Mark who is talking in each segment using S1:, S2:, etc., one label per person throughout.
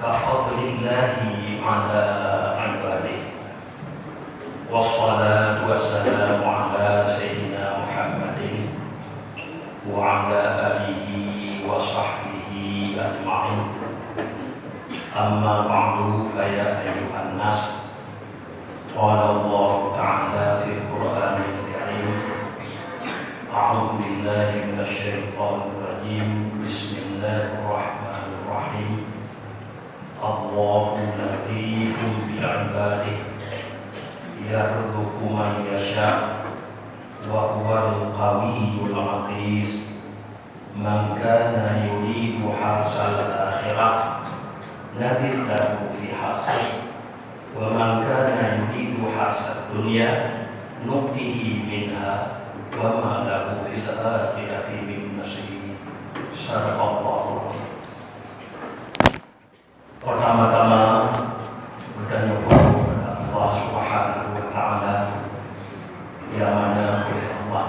S1: كفضل الله على عباده والصلاة والسلام على سيدنا محمد وعلى آله وصحبه أجمعين. أما بعد فيا أيها الناس، قال الله تعالى في القرآن الكريم: أعوذ بالله من الشيطان الرجيم، بسم الله الرحمن الرحيم. الله لطيف بعباده يرزق من يشاء وهو القوي العزيز. من كان يريد حرث الآخرة نزد له في حرثه ومن كان يريد حرث الدنيا نؤته منها وما له في الآخرة من نصيب. Sadaqallahu. Pertama-tama bertanya kepada Allah Subhanahu wa Ta'ala, yang mana oleh Allah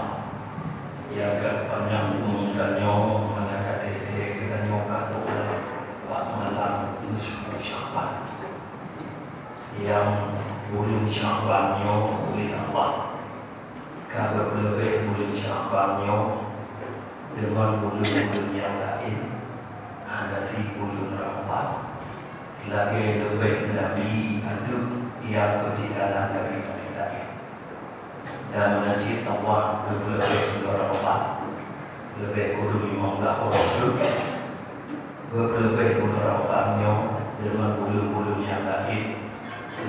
S1: yang kepanjang dan nyong mana kata kita nyong kata buat malam ini sepuluh Sya'ban yang bulan Sya'ban nyong oleh Allah kagak lebih bulan Sya'ban nyong dengan bulan-bulan yang lain ada si bulan Ramadan lagi lebih Nabi ada yang ketinggalan dari lain dan menajib Allah lebih bulan Ramadan lebih kurang 15 orang lebih bulan Ramadan dengan bulan-bulan yang lain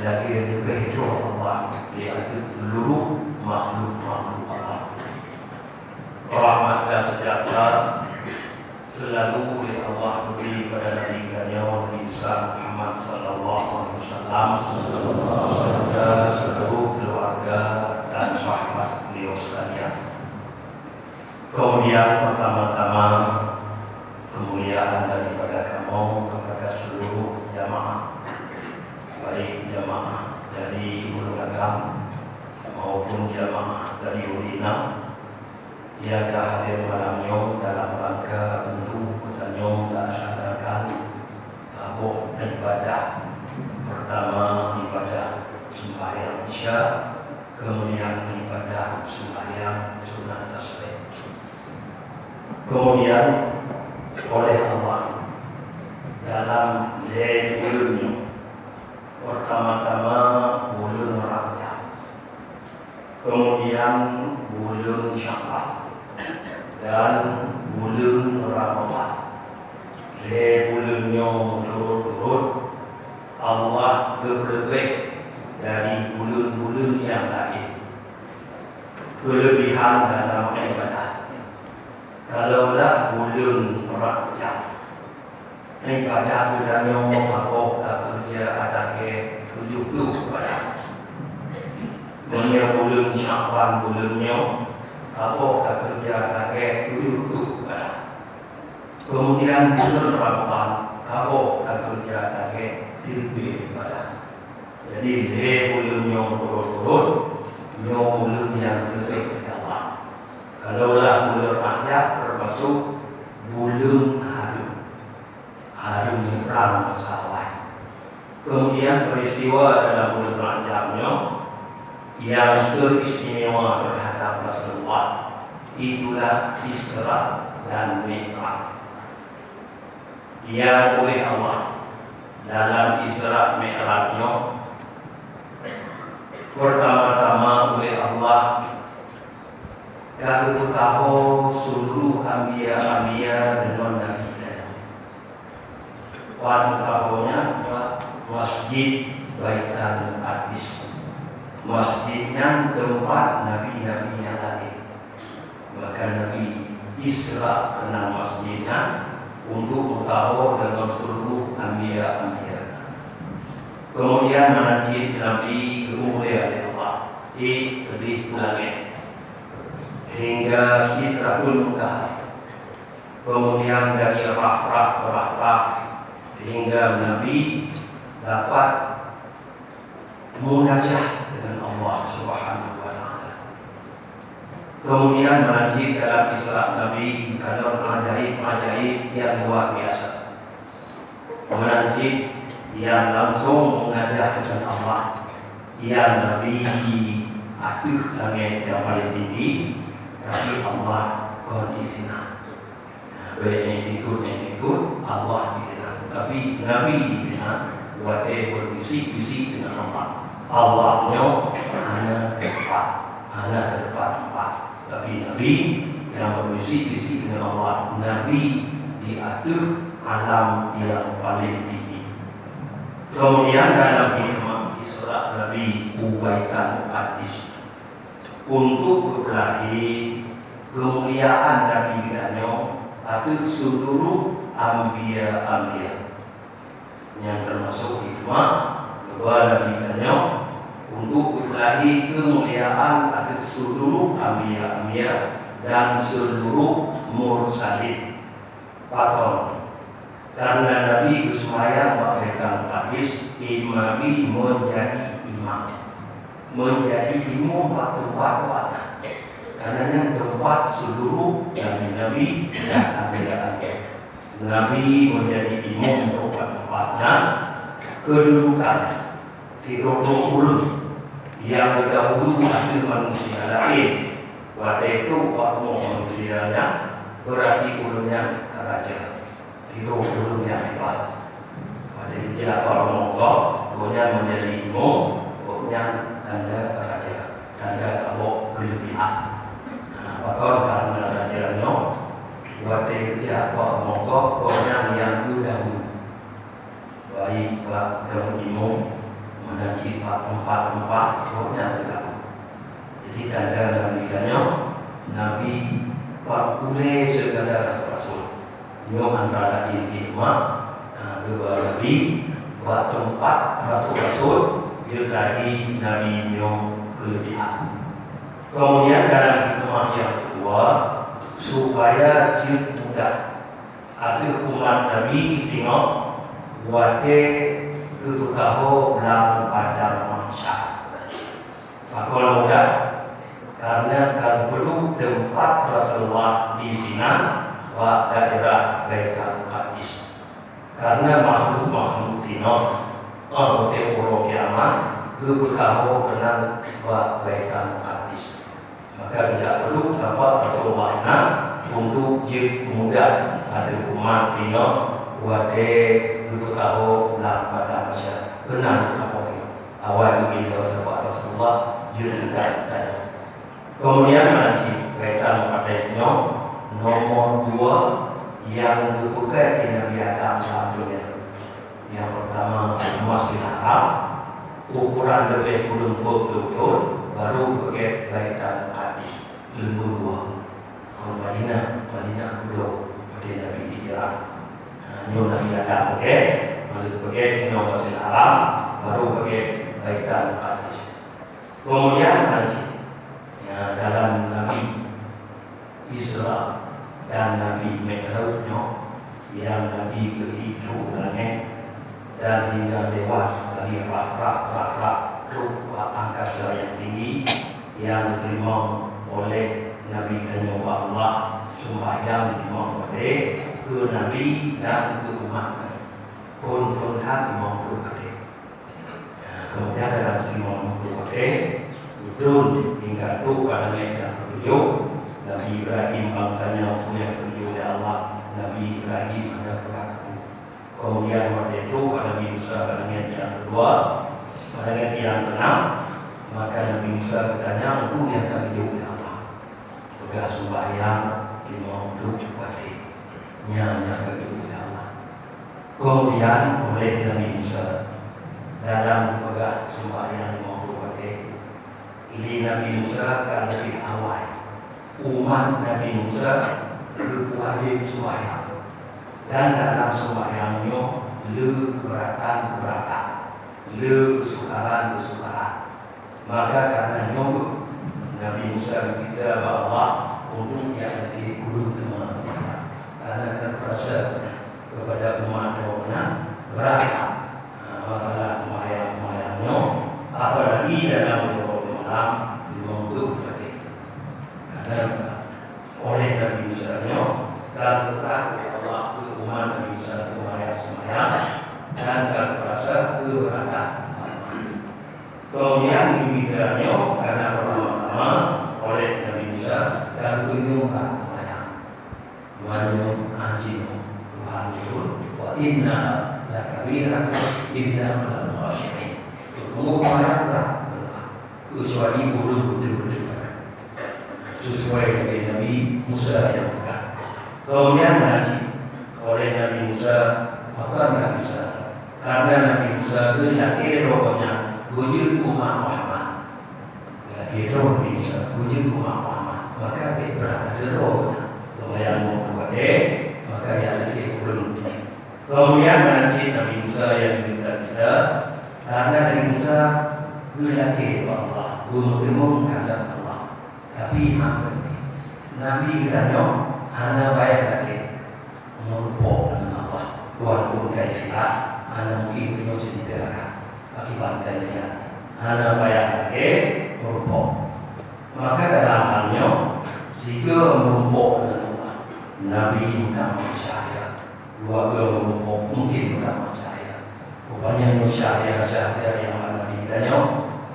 S1: lagi lebih doa Allah lihat seluruh makhluk-makhluk Allah. Rahmat dan sejahtera selalu oleh Allah beri pada Nabi Nabi Muhammad sallallahu alaihi wasallam serta seluruh keluarga dan sahabat beliau sekalian. Kemudian pertama-tama kemuliaan daripada kamu kepada seluruh jamaah, baik jamaah dari Ulu Agam maupun jamaah dari Ulina yang hadir malam ini dalam rangka untuk kita melaksanakan ibadah. Pertama ibadah sembahyang Isya, kemudian ibadah sembahyang sunat tasbih. Kemudian oleh Allah dalam bulan pertama-tama bulan Rajab, kemudian bulan Syawal dan bulan Ramadan. Bulannya turut-turut Allah terlebih dari bulan-bulan yang lain. Kelebihan dalam ibadah. Kalaulah bulan Rajab, ibadah budanya mabuk tak kerja ada ke 70 pada. Bulan Syawal bulannya mabuk tak kerja ada ke 70 pada. Kemudian bulan Ramadan mabuk tak kerja ada ke 30 pada. Jadi bulan yang turut-turut bulan yang lebih Allah. Kalaulah bulan Rajab termasuk bulan harum perang pesawat. Kemudian peristiwa dalam bulan Rajabnya yang teristimewa terhadap Rasulullah itulah Isra dan Mi'raj. Yang oleh Allah dalam Isra Mi'rajnya pertama-tama oleh Allah kalau tahu seluruh anbiya dengan Nabi wan tahunya masjid Baitul Maqdis, masjidnya tempat Nabi-Nabi yang lain. Maka Nabi Isra kenal masjidnya untuk tahu dengan seluruh anbiya. Kemudian masjid Nabi kemuliaan Allah di langit hingga Sidratul Muntaha. Kemudian dari Rafrah hingga Nabi dapat munajat dengan Allah Subhanahu wa Ta'ala. Kemudian masjid dalam Isra Nabi kalau ajaib yang luar biasa. menajib yang langsung mengajar kepada Allah, yang Nabi aduh langit yang paling tinggi, tapi Allah kau di sana. Boleh yang ikut Allah di sana, tapi Nabi di sana buat berbisik-bisik dengan Allah. Allahnya hanya tempat, tapi Nabi yang berbisik-bisik dengan Allah. Nabi diatur alam yang paling tinggi. Kemudian dalam hikmah Isra Nabi ubaikan hadis untuk berakhir kemuliaan Nabi danyo atau seluruh ambia yang termasuk hikmah kepada Nabi danyo untuk berakhir kemuliaan atau seluruh ambia dan seluruh mursalin. Pakon karena Nabi bersemayam memberikan hadis imami menjadi imam, menjadi imam tempat-tempatnya, karena yang tempat seluruh Nabi dan ambia. Nabi menjadi imam tempat-tempatnya, kedudukan tidak ulun yang berdahulu ada manusia lain. Waktu itu waktu manusianya berarti ulunnya raja, itu ulun yang hebat. Pada dia orang Mongol, punya menjadi imam, punya tanda raja, tanda kabok kelebihan. Bahkan karena rajanya, waktu kerja orang Mongol, punya yang dahulu. Baik pak imam menajib tempat-tempat, punya bergabung. Jadi tanda Nabi-nya, Nabi Pakule segala rasul-rasul yang antara hikmah kepada Nabi buat tempat rasul-rasul jelahi Nabi yang kelebihan. Kemudian dalam hikmah yang kedua, supaya jid mudah ada umat Nabi sehingga buatnya ketahu dalam padang mahsyar. Maka mudah karena kalau perlu tempat Rasulullah di sini wa daerah Baitul Maqdis. Karena makhluk Tino hotel orang kiamat ketahu kenal wa Baitul Maqdis. Maka tidak perlu dapat Rasulullah untuk jid mudah ada umat Tino buat ketahu dalam padang mahsyar. Kenal apa itu? Awal begitu dapat Rasulullah jid mudah ada. Kemudian menajib Baitul Maqdisnya nomor 2 yang dipakai di Nabi Adam sebelumnya. Yang pertama Masjidil Haram, ukuran lebih kurang 20 baru pakai Baitul Maqdis. Kedua, Madinah dulu pada Nabi Hijrah. New Nabi Adam pakai Masjidil Haram, baru pakai Baitul Maqdis. Kemudian menajib dalam Nabi Isra dan Nabi Mi'rajnya yang Nabi begitu langit dan hingga lewat dari rak angkasa yang tinggi yang diterima oleh Nabi dan Allah sembahyang diterima oleh ke Nabi dan ke umat pun imam berkata. Kemudian dalam 50 turun hingga itu pada ayat yang ketujuh, Nabi Ibrahim bangkanya punya ketujuh oleh Allah. Nabi Ibrahim ada berlaku. Kemudian waktu itu pada Nabi Musa pada ayat yang kedua, pada ayat yang keenam, maka Nabi Musa bertanya untuk yang ketujuh oleh Allah. Sudah sembahyang imam itu pada yang ketujuh oleh Allah. Kemudian oleh Nabi Musa dalam pegang sembahyang imam itu pada ini Nabi Musa kan lebih awal. Umat Nabi Musa berwajib sembahyang. Dan dalam sembahyangnya le keberatan, le kesukaran. Maka karena itu Nabi Musa berkata bahwa untuk dia jadi guru teman-teman. Karena kan perasa kepada umat Tuhan berat. Maka sembahyangnya apalagi dalam membuat hati. Karena oleh Nabi Musa dan berkat oleh Allah umat Nabi Musa semayang keberatan. Kemudian dibicarakannya karena pertama-tama oleh Nabi Musa dan penyumbang Tuhan anjing Tuhan turun wa inna lakabiran illa al khashi'in. Tunggu pada kecuali bulu betul-betul sesuai dengan Nabi Musa yang bukan. Kemudian mengaji oleh Nabi Musa, maka Nabi Musa karena Nabi Musa itu yakin rohnya wujud umat Muhammad, yakin roh Nabi Musa wujud umat Muhammad, maka dia berada rohnya yang membuat maka yang yakin belum. Kemudian mengaji Nabi Musa yang bisa karena Nabi Musa yakin Allah bertemu kepada Allah, tapi Nabi katanya hanya bayar lagi merupakan Allah walaupun kaifiah hanya mungkin punya cerita akibat kaifiah hanya bayar lagi merupakan. Maka dalam halnya jika merupakan Allah Nabi tak percaya dua merupakan mungkin tak percaya rupanya cahaya yang Nabi katanya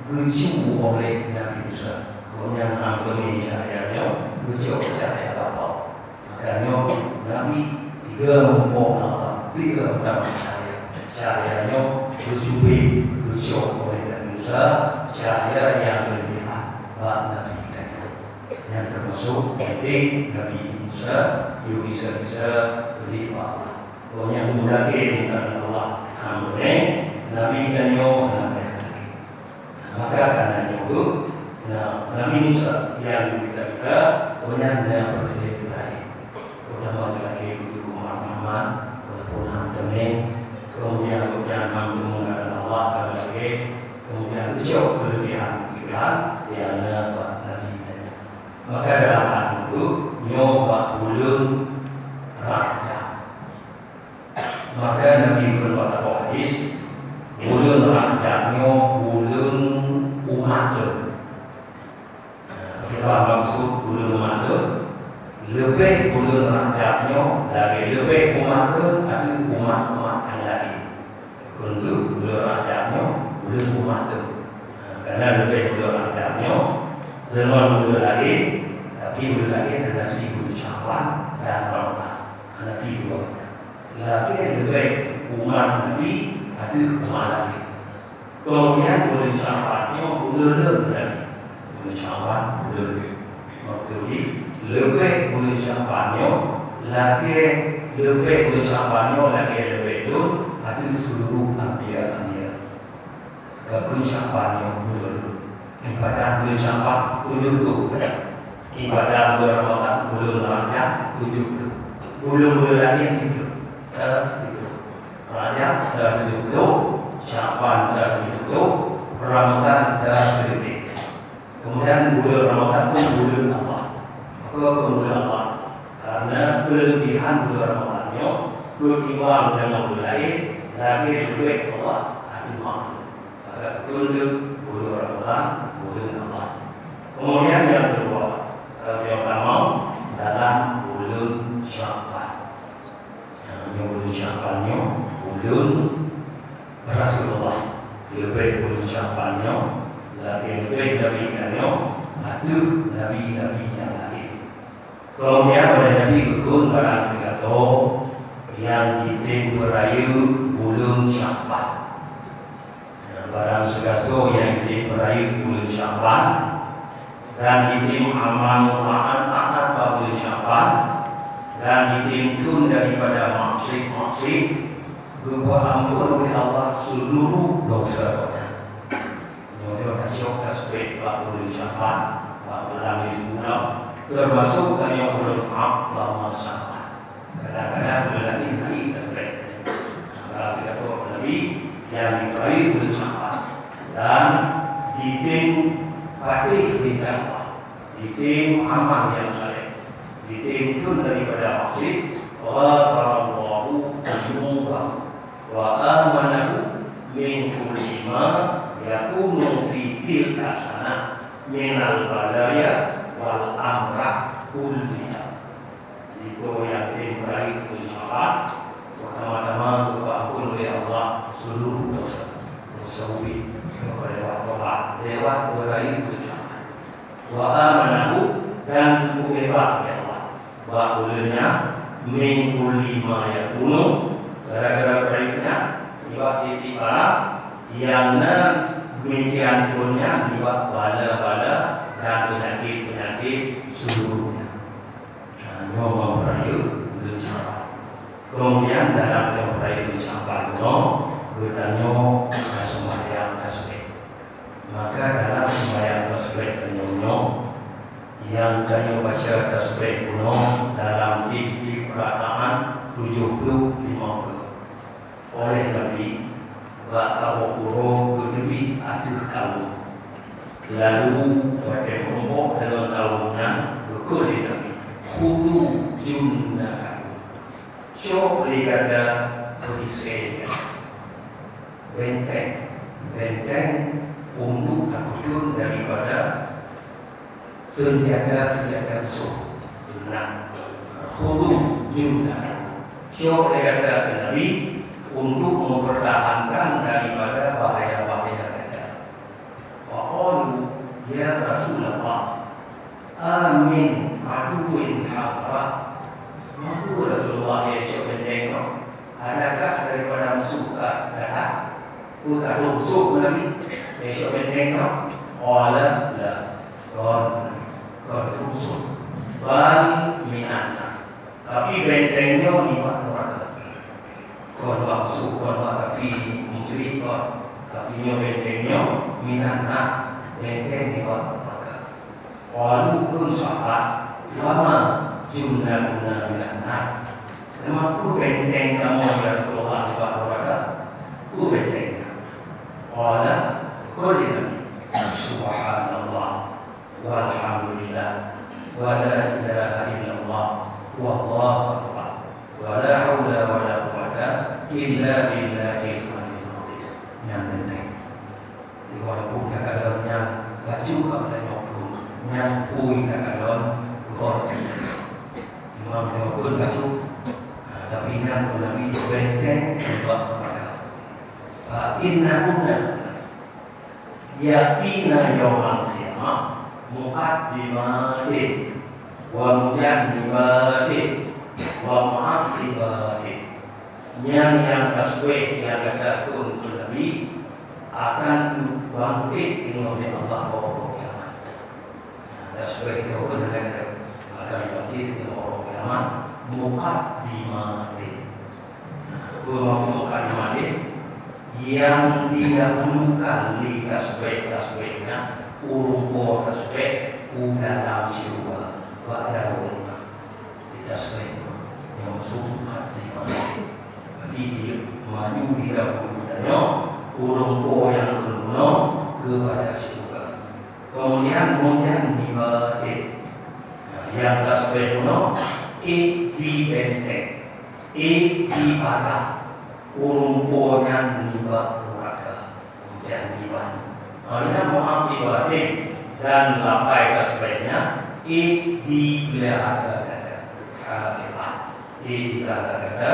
S1: berjumpa oleh Nabi Musa. Kemudian hampir cahayanya berjauh cahaya apa? Makanya Nabi tiga mempunyai Allah, tiga mendapat cahayanya berjauh oleh Nabi Musa, cahaya yang berlebihan bagi Nabi kita. Yang termasuk penting Nabi Musa yang bisa beri Allah. Kemudian mudahkan bukan Allah, hampir Nabi katanya sampai lagi. Maka karena itu Nabi Musa yang kita punya berbeda lain. Pertama lagi Muhammad, kemudian teman, kemudian menggunakan Allah lagi, kemudian jauh berlebihan yang Nabi kita. Maka dalam hal itu nyoba ulun raja. Maka Nabi berkata hadis ulun rajanya ulun umat. Sebab maksud ulun umat lebih ulun rajanya lagi lebih umat ada umat-umat yang lain. Untuk ulun rajanya ulun umat karena lebih ulun rajanya dengan ulun lain, tapi ulun lain adalah si ucapan dan ramalan ada tiga. Lagi lebih umat Nabi ada umat lain. Kemudian ulun ucapannya ulun lebih ucapan maksudnya lebih ucapannya lagi lebih ucapannya lagi lebih itu ada seluruh anbiya ucapannya ibadah ucapan dulu ibadah beramalan dulu raja dulu lagi itu raja dulu ucapan dulu ramalan dulu. Kemudian bulan Ramadan itu bulan Allah. Maka bulan Allah karena kelebihan bulan Ramadannya bertimbang dengan bulan lain lagi lebih Allah adimah. Maka itu bulan Ramadan bulan Allah. Kemudian yang kedua yang pertama dalam bulan Syawal. Yang bulan Syawalnya bulan Rasulullah lebih bulan Syawalnya lagi lebih Nabi katanya ada Nabi-Nabi yang lain. Kemudian oleh Nabi Gukun barang segaso yang kita merayu bulan Syawal. Barang segaso yang kita merayu bulan Syawal dan kita amal-amal bulan Syawal dan kita tun daripada maksud berbuat ampun oleh Allah seluruh dosa. Tasbih waktu ucapan waktu dalam bulan termasuk dari yang belum Allah Subhanahu. Kadang-kadang bulan ini tasbih. Kalau kita tahu Nabi yang diberi ucapan dan ditim fatih kita, ditim amal yang saleh, ditim itu daripada maksud Allahu Akbar wa amanahu min kulli ma yakunu fi tilka sana minal balaya wal amrah kulliha. Itu yang diberi ucapan pertama-tama untuk ampun oleh Allah seluruh dosa. sawi lewat doa, lewat berai bersama. Wa amanahu dan bebas ya Allah. Wa ulenya mingkuli ma yakunu gara-gara baiknya tiba-tiba yang demikian turunnya tiba bala-bala dan penyakit-penyakit seluruhnya. Nyoba berayu bercara. Kemudian dalam nyoba berayu bercara bertanya sembahyang tasbih. Maka dalam sembahyang tasbih tanya yang kami baca tasbih kuno dalam titik perkataan 75 oleh Nabi bahawa huruf kedua aduh kamu lalu pada kelompok dalam tahunnya berkode Nabi khudu junnahakum coba kata berisai benteng untuk takutun daripada senjata musuh. Nah, khudu junnahakum coba kata Nabi untuk mempertahankan daripada bahaya-bahaya kata. Waqalu ya Rasulullah amin aduin haqqa. Maka Rasulullah Yesus menjengok, adakah daripada musuh kata? Bukan musuh Nabi Yesus menjengok. Qala la. Qala musuh. Bal minanna. Tapi bentengnya di mana? Kon maksud kon tapi mencuri kon tapi nyo bentengnya minanna benteng di mana? Qalu kun sahabat lama jumlah guna minanna. Kenapa benteng kamu dari Rasulullah di mana? Ku bentengnya. Qala qul subhanallah walhamdulillah wa la ilaha illallah wallahu akbar wa la haula wa la quwwata illa billahil aliyyil azim. Yang penting walaupun kadang-kadang baju kata aku nyampui kadang-kadang goreng imam nyokun baju tapi nan Nabi benteng buat mereka inna kunna yatina yawmal qiyamah muqaddimatin wa mujaddimatin wa mu'aqibatin. Yang tasbih yang kata untuk Nabi akan bangkit oleh Allah pada kiamat. Tasbih itu akan bangkit oleh Allah kiamat muqaddimatin. Bermaksud muqaddimatin yang didahulukan di tasbih-tasbihnya urung tasbih dalam jiwa pada ulama di tasbih yang sumat di mana jadi dia maju di dahulunya urung yang berguna kepada jiwa kemudian muncan di batin yang tasbih kuno di benteng di patah urung yang nibat neraka muncan di batin Maksudnya mu'aqibatin dan sampai tasbihnya di belakang kata hafizah di kata-kata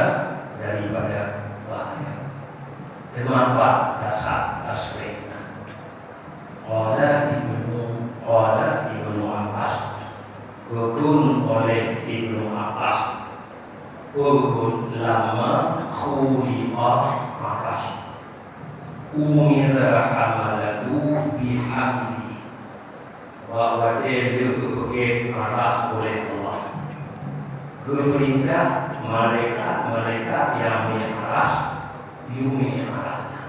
S1: daripada bahaya. Kenapa dasar tasbihnya? Qala Ibnu Abbas Kukun oleh Ibnu Abbas Kukun lama khuliqa aras umira hamalatu bihamdi bahwa dia juga aras oleh Allah keperintah malaikat yang aras yumi arasnya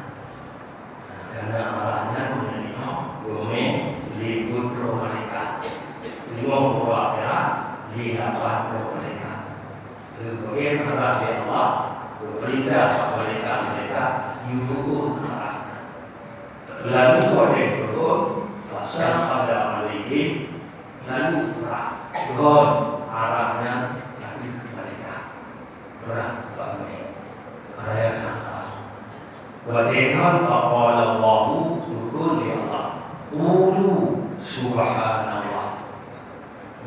S1: karena arasnya menerima yumi libut roh malaikat lima roh akhirat didapat roh malaikat keperintah aras Allah keperintah malaikat yukur arasnya lalu ada turun pasal pada malaikat lalu God arahnya lagi ke mereka berat bagi ayat Allah wadaikan faqala Allahu syukur li Allah ulu subhanallah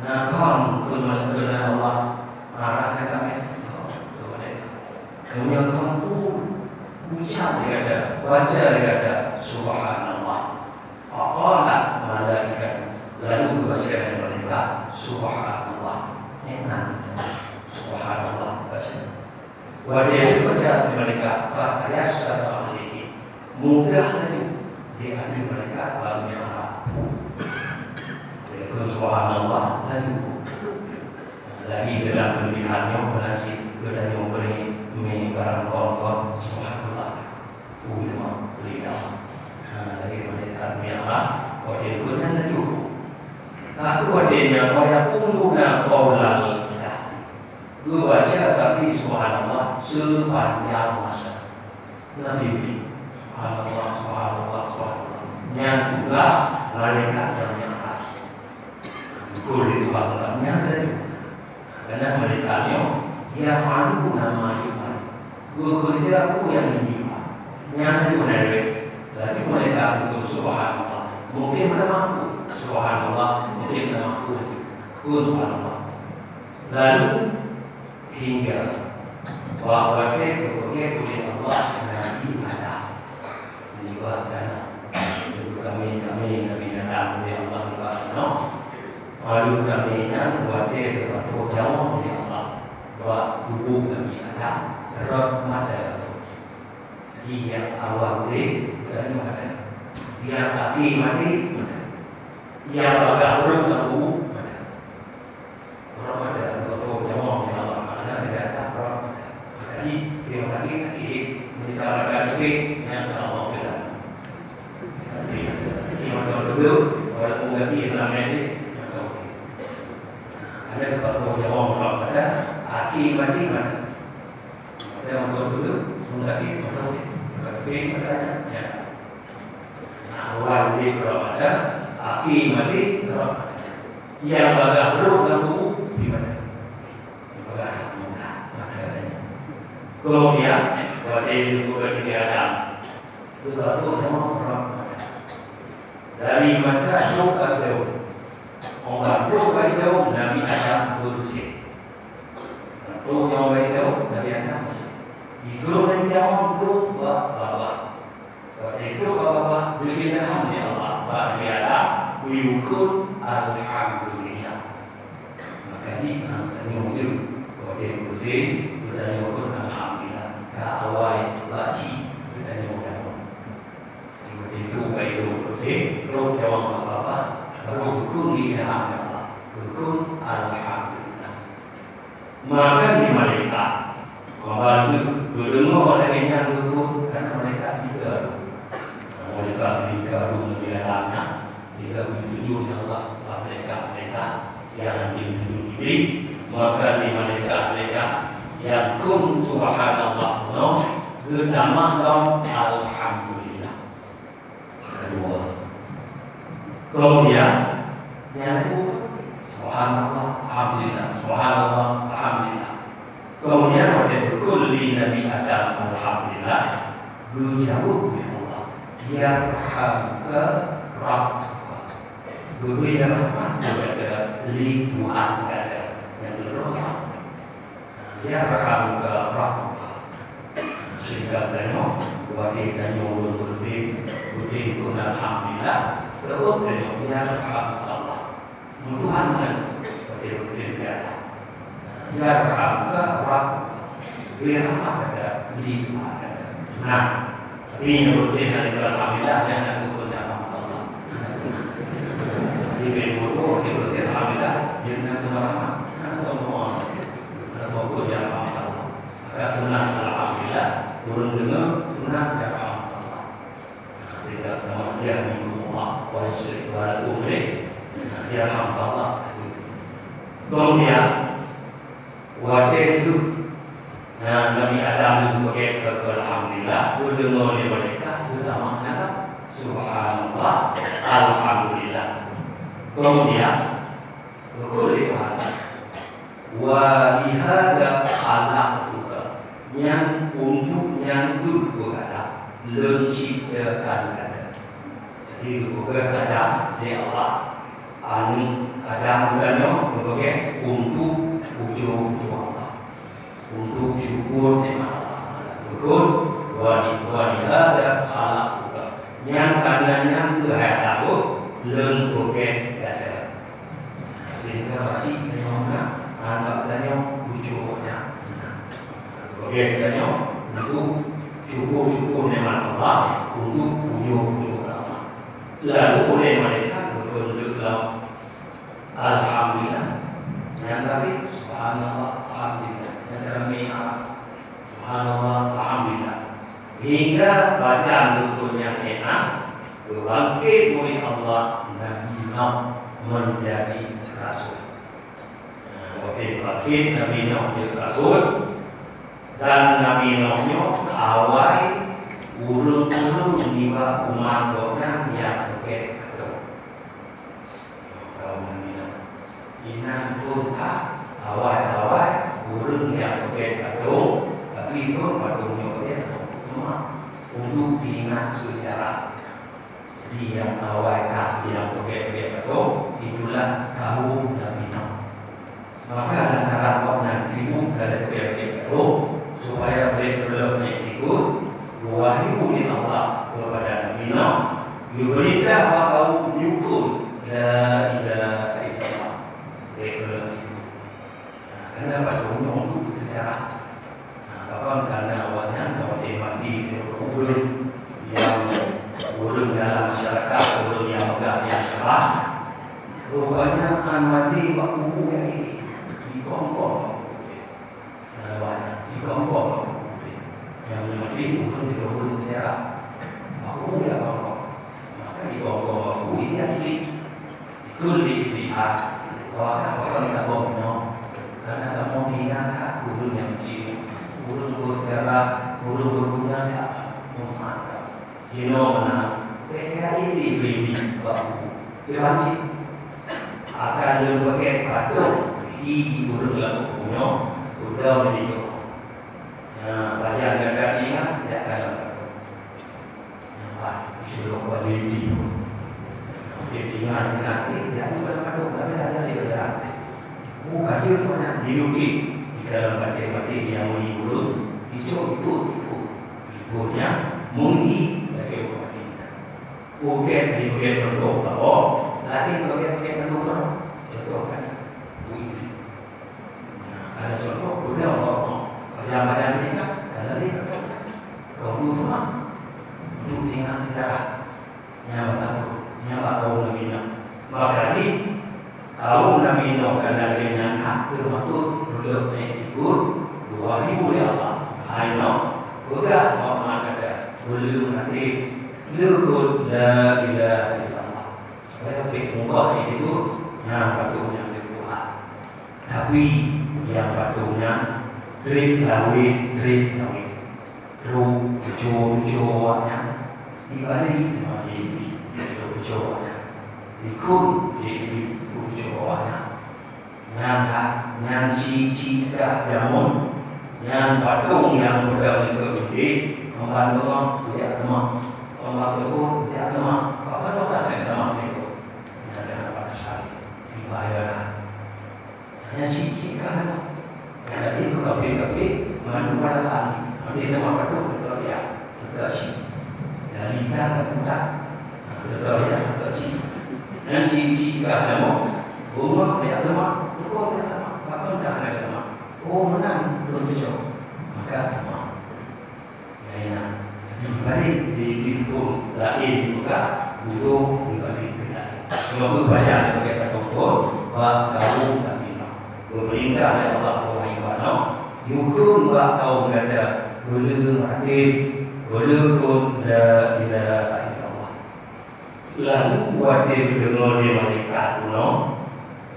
S1: nakam kena Allah arahnya kami kemudian kamu ucap dia kata, baca dia kata subhanallah. Faqala malaikat, lalu baca mereka subhanallah. Enak subhanallah baca. Wajib baca mereka fa'ayasara alaihi, mudah lagi di hati mereka baru yang Arab. Subhanallah lagi dalam kelebihannya menasib kita yang beri barang kawan-kawan subhanallah ulama lidah lagi mereka merah wajib kunan lagi aku wajibnya wajib pungguna qawlan gue baca tapi subhanallah sepanjang masa Nabi subhanallah subhanallah subhanallah yang juga malaikat yang kulit Allahnya dari karena mereka dia malu nama iman guru kerja aku yang iman yang itu dari tapi mereka itu subhanallah mungkin nama subhanallah mungkin nama subhanallah lalu hingga bahwa kemudian oleh Allah nanti ada dibuatkan kami Nabi Adam oleh Allah dibuatkan lalu kami yang buat dia berapa jauh di Allah buat hubung kami ada terus masa jadi yang awal dia dan mana yang mati yang agak belum tahu orang ada berapa jauh di Allah ada tidak tahu jadi dia lagi mereka akan yang Allah bilang jadi yang dulu walaupun ganti namanya ini ada kalau jawab orang pada akhir mati mana ada orang dulu mengganti masih tapi katanya awal dia berada akhir mati berada yang agak belum lalu di mana agak mudah makanya kemudian wajib juga Adam itu satu jawab orang dari mata doa beliau orang roh bagi jauh Nabi Adam bersih. Roh yang bagi jauh Nabi Adam bersih. Itu yang jauh roh bapa. Itu bapa berilah ya Allah bagi Adam yukul alhamdulillah. Maka ini wujud wajib bersih dan yukul alhamdulillah. Kawai baci dan yukul. Itu bagi roh bersih roh jauh bapa. Bersyukur di dalam Allah, bersyukur alhamdulillah. Maka di mereka membantu berdengar adanya bersyukur karena mereka juga di dalamnya jika bersujud Allah mereka yang bersujud diri maka di mereka yang kum subhanallah bernama alhamdulillah. Kedua kemudian yang itu subhanallah alhamdulillah subhanallah alhamdulillah kemudian wajib kulli Nabi Adam alhamdulillah berjauh oleh Allah ya rahmaka rabbuka beri rahmat kepada lingkungan ada yang berdoa ya rahmaka rabbuka sehingga tengok wajib dan nyuruh bersih wajib kun alhamdulillah terus dia rahmatullah Tuhan betul-betul dia ya rahmatullah dia rahmat ada di mana nah ini yang betul dari alhamdulillah yang aku punya rahmatullah di bawah itu betul alhamdulillah jangan rahmat atau mohon fokus yang rahmatullah agak tenang alhamdulillah turun dengar tenang ya rahmatullah tidak dia wajib walaupun dia alhamdulillah kemudian wajib itu Nabi Adam itu pakai alhamdulillah berdengar oleh mereka utama subhanallah alhamdulillah kemudian berkuliah wa bihadza khalaqtuka yang untuk yang itu berkata menciptakan jadi bukan ada di Allah anu ada mulanya sebagai untuk puji Allah untuk syukur nikmat Allah syukur walihada khalaqaka yang kanannya ke hadapu leng koken ada sehingga wajib memang anak danyo bujunya koken danyo untuk syukur nikmat Allah untuk pujuk Allah lalu oleh mereka berdoa alhamdulillah yang tadi subhanallah alhamdulillah yang terami subhanallah alhamdulillah hingga bacaan rukun yang enak bangkit oleh Allah Nabi Nuh menjadi rasul. Bangkit Nabi Nuh menjadi rasul dan Nabi Nuh awal urut-urut lima umat orang yang bangkit kaum Nabi Nuh inan kota awal urut yang bangkit tapi itu padungnya untuk diingat sejarah. Jadi yang awal yang berbeza itulah kaum Nabi Nuh. Maka antara kaum Nabi Nuh dan berbeza supaya mereka ikut wahyu dari Allah kepada Nabi Nuh. Diberitahu bahwa kaum nyukun la ilaha illallah. Karena padungnya untuk sejarah. Bahkan karena awalnya mati urun yang urun dalam masyarakat, urun yang megah yang keras. Rupanya mati waktu yang ini dikongkong, yang mati urun sejarah. Aku yang kongkong, maka dikongkong aku ini asli. Itu dilihat bahkan tak bohong, karena tak mau diingat urun yang ini. Urun sejarah, urun berguna tak memandang. Jino PKI diberi bahu. Dia wajib akan berbagai patuh di urun lalu punya udah menjadi. Bagian negara ingat tidak akan patuh. Nampak sudah wajib di. Tinggal nanti tidak patuh tapi ada di dalam. Bukan cuma nak diuji. Dalam baca-baca yang menghibur ibunya munghi bagi umat kita. Bukan diberi contoh bahwa lagi bagi menurut contohkan ini. Ada contoh sudah yang badan kita kalau dia kaum semua untuk ingat sejarah yang tahu yang kaum Nabi Nuh. Maka di kaum Nabi Nuh karena dengan hak termaktub belum ikut wahyu dari Allah. Hai Nuh, bukan orang kata belum nanti lekut la ilaha illallah. Supaya muka itu yang patutnya berdoa. Tapi yang patutnya drip lawit. Tujuannya dibalik tujuannya ikut tujuannya yang cita jamun yang patung yang berada di kebudi membantu tidak teman membantu tidak teman bahkan teman itu ada pada saat dibayar hanya cita jadi itu kapi membantu pada saat nanti teman patung betul ya betul dari kita betul betul ya betul dan cita jamun rumah tidak teman kau tidak sama, bahkan tak ada sama. Oh menang, belum jauh, maka sama. Ya, dibalik di pun lain juga buruk dibalik tidak. Semoga baca sebagai contoh bahwa kaum Nabi Nuh berperintah oleh Allah Subhanahu yukun bahwa kaum ada belum mati, belum la ilaha illallah. Lalu wajib dengar di malaikat Nuh.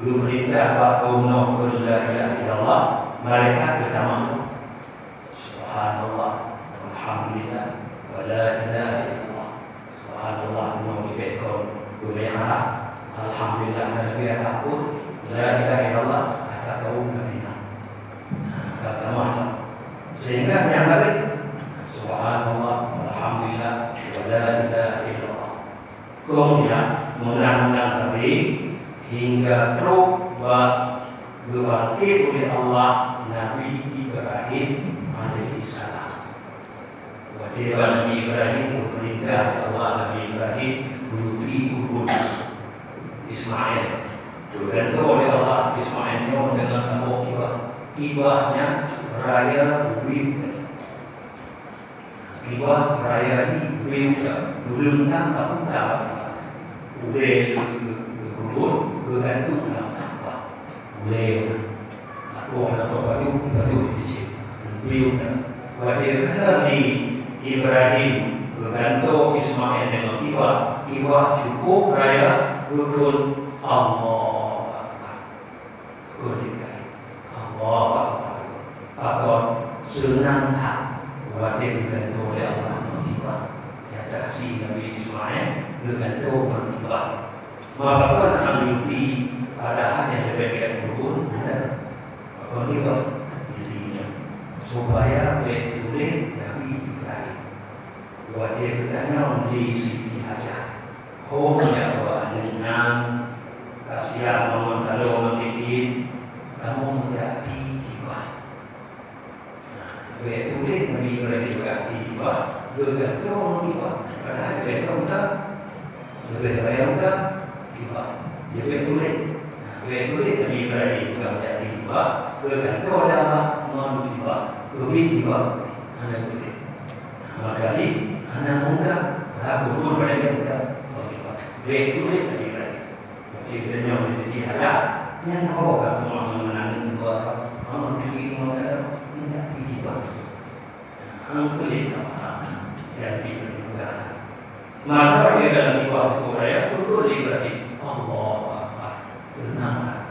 S1: Berperintah bahwa kaum Nuh la ilaha illallah, mereka pertama subhanallah alhamdulillah wa la ilaha illallah. Subhanallah Nuh dibekon bermerah alhamdulillah Nabi takut la ilaha illallah kata kaum Nabi Nuh. Kata mana? Sehingga yang balik subhanallah alhamdulillah wa la ilaha illallah. Kemudian menang-menang Nabi hingga teruk berbangkit oleh Allah Nabi Ibrahim alaihissalam. Dewa Nabi Ibrahim perintah Allah Nabi Ibrahim menuju kubur Ismail. Dan itu oleh Allah Ismailnya dengan tabuk kibahnya raya ubin. Kibah raya ini ubin belum tak ubin kubur bergantung dalam apa ubin atau baru di sini ubin. Wahai di Ibrahim bergantung Ismail dengan kibah cukup raya rukun Allah Akbar senang tak wahai bergantung oleh Allah kibah yang kasih Nabi Ismail bergantung berkibah. Maka nak mengerti ada yang lebih rukun dan kibah supaya betul Nabi Ibrahim. Wajib bertanya di Siti Hajar. Oh ya Allah, dengan kasihan mohon kalau memikir kamu menjadi jiwa. Betul Nabi Ibrahim berarti jiwa, bergantung jiwa. Padahal betul tak, lebih baik tak jiwa. Jadi betul Nabi Ibrahim menjadi jiwa, bergantung dalam non jiwa. Lebih jiwa anak muda. Maka ini anak muda ragu pun mereka muda. Betul Nabi Ibrahim. Jadi dia menjadi hanya yang kau akan mengenang dua orang ini muda menjadi jiwa. Anak kulit yang diperlukan. Maka dia dalam jiwa Korea betul Ibrahim. Allah Akbar. Tenang.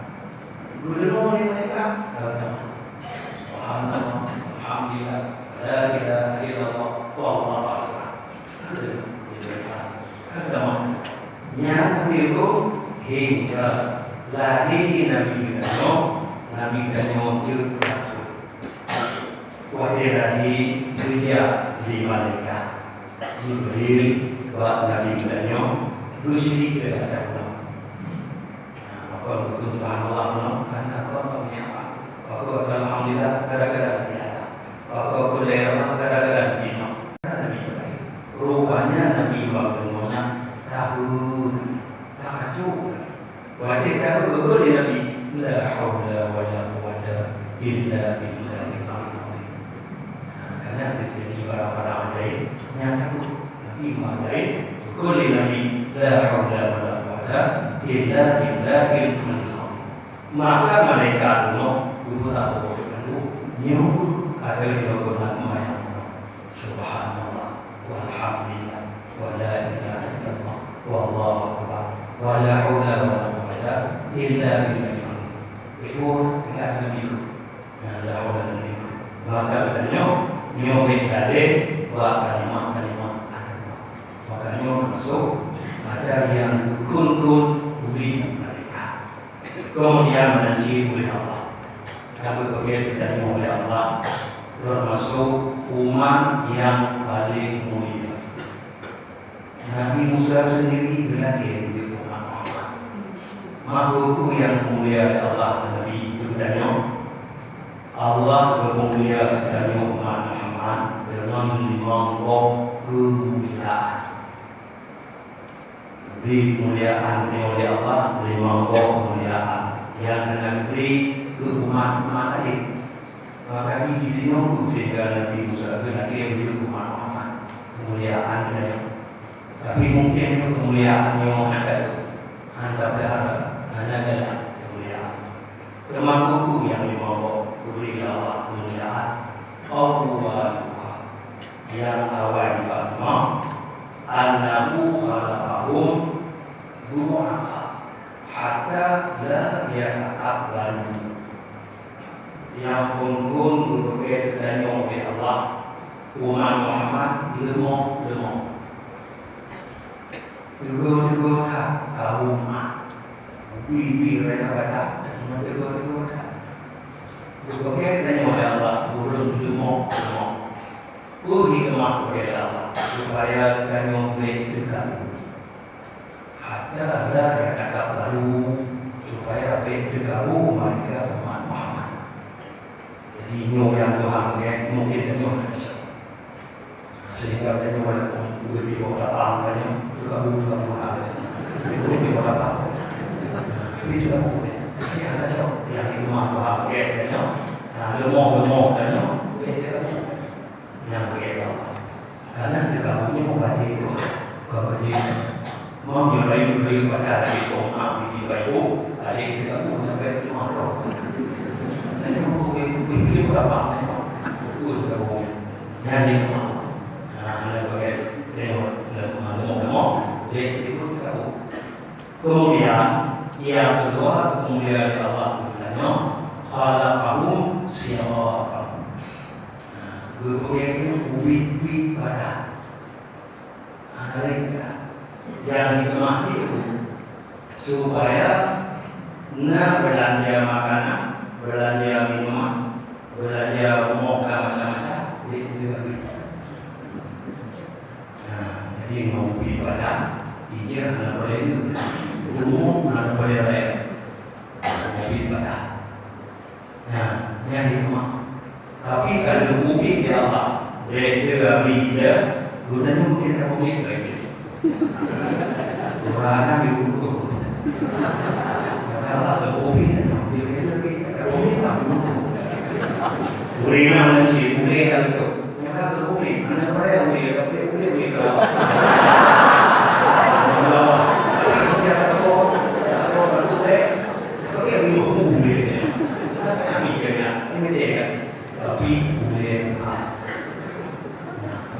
S1: Dulu mereka Subhanallah. Alhamdulillah, la ilaha illallah, wallahu akbar. Yang itu hingga lahir Nabi Daniel itu Rasul. Wahai lahir kerja di malaikat Jibril buat Nabi Daniel bersyirik kepada Allah. Maka Subhanallah karena kau punya apa? Maka alhamdulillah gara-gara Aku boleh gara-gara bina Nabi Ibrahim. Rupanya Nabi Ibrahim tahu tak macam. Wajib tahu boleh Nabi. La hawla wa la quwwata illa billahil azim. Karena terjadi barang-barang ajaib yang tahu Nabi Ibrahim boleh Nabi. La hawla wa la quwwata illa billahil azim. Maka malaikat itu tahu nyuruh ada di dalam mayat. Subhanallah walhamdulillah wa la ilaha illallah wallahu akbar wa la haula wa la quwwata illa billah. Itu tinggal Nabi. La haula wa la quwwata. Maka katanya nyobek tadi wa kalimat-kalimat agama. Makanya masuk ada yang kun beri mereka. Kemudian menanti oleh Allah. Kalau kemudian kita oleh Allah termasuk umat yang paling mulia. Nabi Musa sendiri bilang dia itu umat Muhammad. Makhluk yang mulia Allah Nabi itu Daniel. Allah bermulia sekali umat Muhammad dengan 5 kemuliaan. Beri kemuliaan oleh Allah 5 kemuliaan yang akan beri ke umat-umat lain. Maka di sini sehingga Nabi Musa nanti yang beri umat Muhammad kemuliaan dia. Tapi mungkin itu kemuliaan yang ada berharap adalah kemuliaan. Termasuk yang dibawa beri Allah kemuliaan. Allah yang awal dibawa annahu khalaqahum du'afa hatta la yataqabbalu. Yang pun berkait dengan oleh Allah umat Muhammad lemah tegur tak kaum mak bibi mereka kata tegur tak berkait dengan oleh Allah burung lemah hikmah oleh Allah supaya kami dekat hatta la yataqabbalu supaya dekat mereka umat Muhammad. Dino yang Tuhan mungkin dino sehingga tanya walaupun begitu orang paham tanya juga bukan mahal itu dia orang paham itu juga boleh ini ada cok yang itu mah paham kayak cok nah lemah tanya dia yang kayak apa karena kita punya membaca itu kebaca mau nyurai pada itu di bayu ada kita pun sampai cuma roh tanya mau begitu apa itu juga boleh jadi kemudian yang kedua kemuliaan Allah Subhanahu khalaqahum siratan. Kemudian itu ubi pada yang dikenal itu supaya belanja makanan, belanja minuman, belanja moga macam-macam itu juga bisa. Jadi mau ibadah, ijazah tidak boleh itu, umum tidak boleh lain, mau ibadah. Nah, yang dikenal. Tapi kalau ubi dia Allah, dia juga bija, gunanya mungkin tak ubi lagi. Orang di buku, kalau ada ubi, dia lebih ada ubi tak buku. Ubi mana sih? Ubi kan itu. Yang ada ubi, mana saya ubi? Tapi ubi kalau. Kalau dia tahu ubi, kalau dia minum ubi, apa yang mikirnya? Ini dia kan. Tapi ubi ah.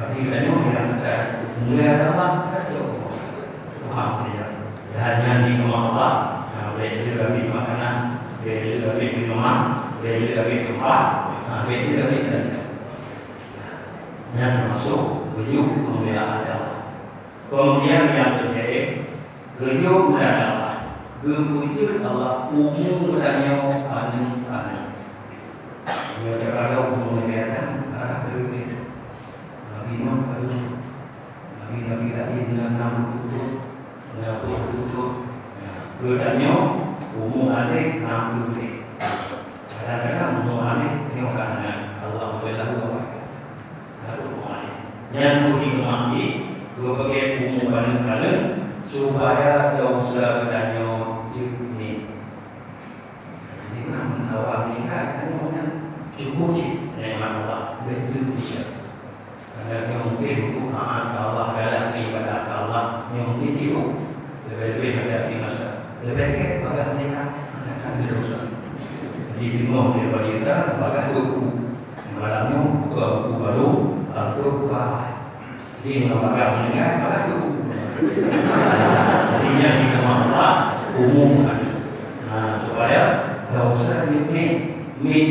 S1: Tapi kalau yang ada mulai apa? Dan di kemana dia juga beri makanan, dia juga beri minuman, dia juga beri tempat, dia juga beri kerja. Yang termasuk wujud kemuliaan Allah. Kemudian yang terjadi wujud kemuliaan Allah. Wujud Allah umum dan yang anu. Dia kalau kemuliaan arah berbeda. Nabi Nuh Nabi tadi dengan 60 tutur. Bedanya umum alik 60 detik. Kadang-kadang umum alik tengok kanan. Allah berlaku apa? Lalu umum alik. Yang boleh mengambil berbagai umum kala supaya dosa bedanya jernih. Ini kan awal nikah kan cukup cik dengan Allah betul bisa. Karena mungkin untuk taat Allah dalam ibadah Allah yang mungkin itu lebih menghadapi masa lebih baik pada nikah akan dosa. Jadi timur daripada kita pada buku malamnya buku baru atau buku apa. Jadi mengapa menikah pada buku. Jadinya kita Allah umumkan supaya dosa ini baik.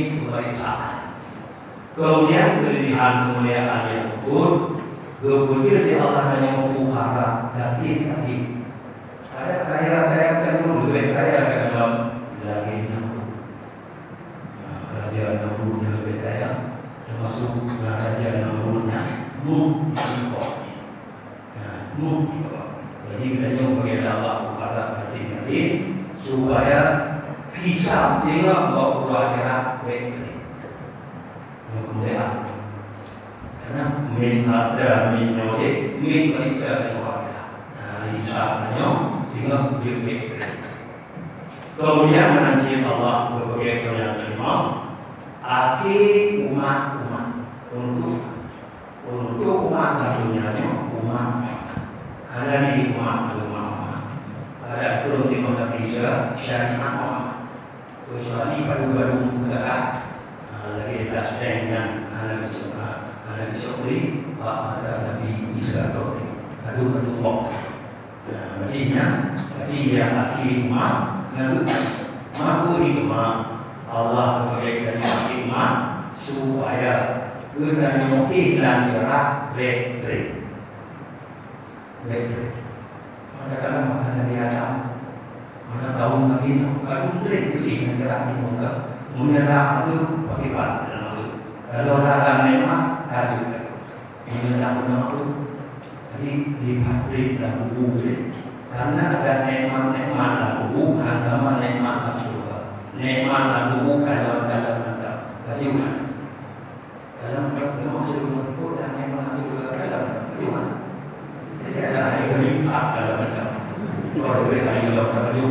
S1: Kemudian kelebihan kemuliaan yang ukur berwujud di Allah hanya fuqara tapi ada kaya kan lebih kaya dalam lagi raja Namrud lebih kaya termasuk raja Namrudnya jadi bilanya bagi Allah fuqara hati supaya bisa tengok bahwa akhirat baik. Kemudian karena min ada min nyode min mereka yang ada insya-Allah sehingga dia kemudian menanci Allah berbagai yang kelima aki umat untuk umat dunia umat ada di umat ada belum tidak bisa syariat kecuali baru segala lagi belas dengan anak Syukri masa Nabi Isa adu bertumpuk. Artinya dia akhir umat mampu hikmah Allah sebagai dari hikmah supaya kita mengikhlas gerak baik. Kadang-kadang masa Nabi Adam mana tahu Nabi aduh beli gerak ini enggak menyerah itu bagaimana kalau dalam memang ada menyerah itu jadi dibalik dan bubu karena ada neman dan bubu agama neman dan surga neman dan bubu kalau dalam baju dalam memang surga itu dan neman dan surga dalam bagaimana? Jadi ada hari berlimpah dalam macam kalau boleh hari dalam baju.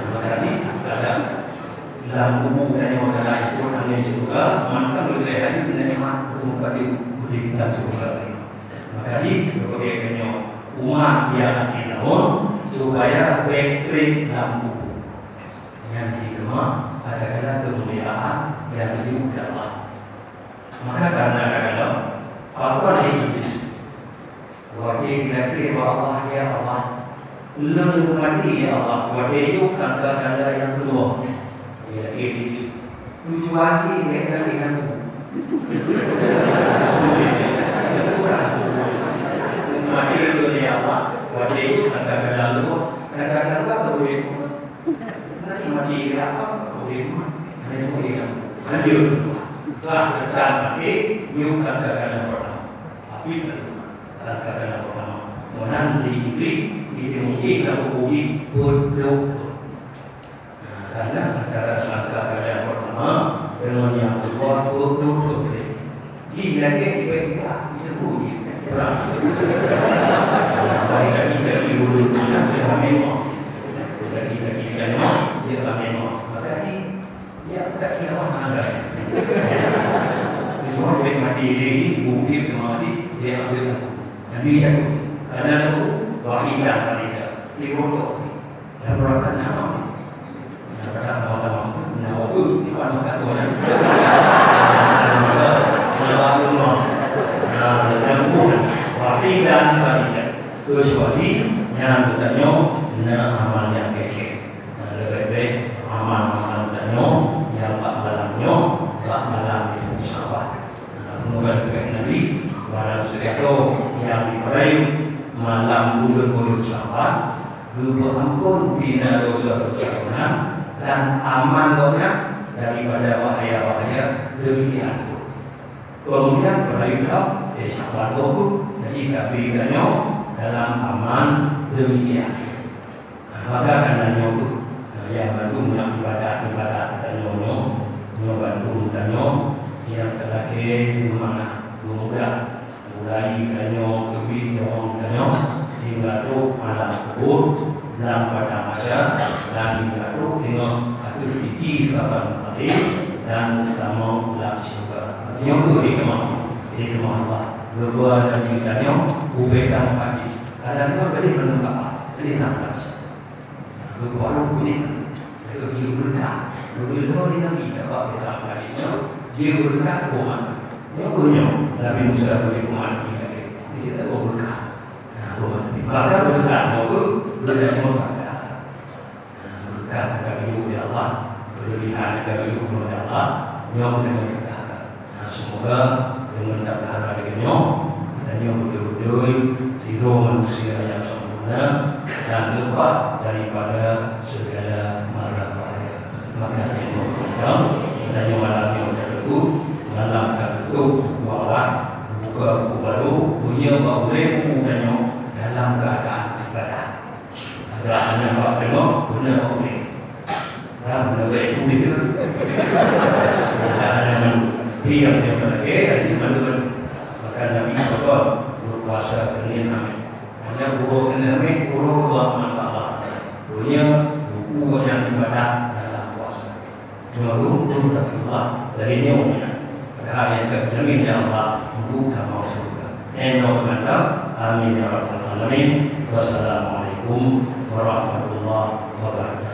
S1: Maka ini ada dalam umum dan yang lain pun hanya juga maka boleh hari menerima kemudian berikan juga. Maka ini kebahagiaannya umat yang akhir supaya baik-baik lampu yang dikemah adalah kemuliaan yang diudah Allah. Maka kadang-kadang apa iblis wajib lagi Allah ya Allah lalu mati ya Allah wajib kadang-kadang yang kedua ya ini tujuan ini lagi kan mati itu ya Allah wajib kadang-kadang lu kadang-kadang apa boleh nanti mati ya apa boleh hanya boleh hadir setelah datang mati new kadang-kadang pertama tapi kadang-kadang pertama menanti iblis ditemui kalau uji bodoh karena antara kadang-kadang pertama dengan yang kedua bodoh jika kita itu uji berapa baik dari dulu kita memang dari kita memang maka ini ya tak kira mana semua baik mati ini mungkin mati dia ambil Nabi yang karena itu wahidah mereka dibodoh dan mereka nama kata nama itu ikan kata orang dan bukan wahidah mereka kecuali yang bertanya amalnya keke lebih-lebih amal-amal bertanya yang tak dalamnya tak dalam itu sahabat kemudian juga Nabi barang sekali yang diperayu malam bulan-bulan sahabat berbuat ampun bina dosa-dosa dan aman banyak daripada bahaya-bahaya demikian kemudian perayu sahabat itu jadi tapi katanya dalam aman demikian. Maka karena itu yang bantu yang ibadat dan bantu dan yang terakhir mana mudah mulai kanyo lebih jauh kanyo hingga tu malam kubur dalam pada masa dan hingga tu tengok aku titi sahabat mati dan utama dalam syurga. Yang tu di kemah Allah. Berbuat dan dikitanya ubahkan pagi. Kadang tu beri menembak, beri nampak. Berbuat kuning, dia berkah. Berbuat dia tidak dapat dalam harinya. Dia berkah kuman. Yang punya Nabi Musa beri kuman kita. Dia tak berkah. Maka berkah itu berkah berkah. Berkah kepada Allah, berlebihan kepada Allah. Yang dengan berkah. Semoga dengan dapat dengannya dan yang betul-betul sido manusia yang sempurna dan lepas daripada segala mara bahaya. Maka yang berkata dan yang malam yang tertentu malam tertentu buat buka buku baru punya boleh menggunakannya dalam keadaan ibadah. Adalah hanya kalau tengok guna boleh. Dan boleh itu itu. Yang terakhir malu maka Nabi Muhammad berpuasa Senin Khamis. Hanya buruh Senin Khamis buruh Allah Allah. Punya buku yang ibadah dalam puasa. Cuma buku Rasulullah dari nyonya. Padahal yang terjamin ya Allah membuka mau surga. Eno mantap. Amin ya rabbal alamin. Wassalamualaikum warahmatullahi wabarakatuh.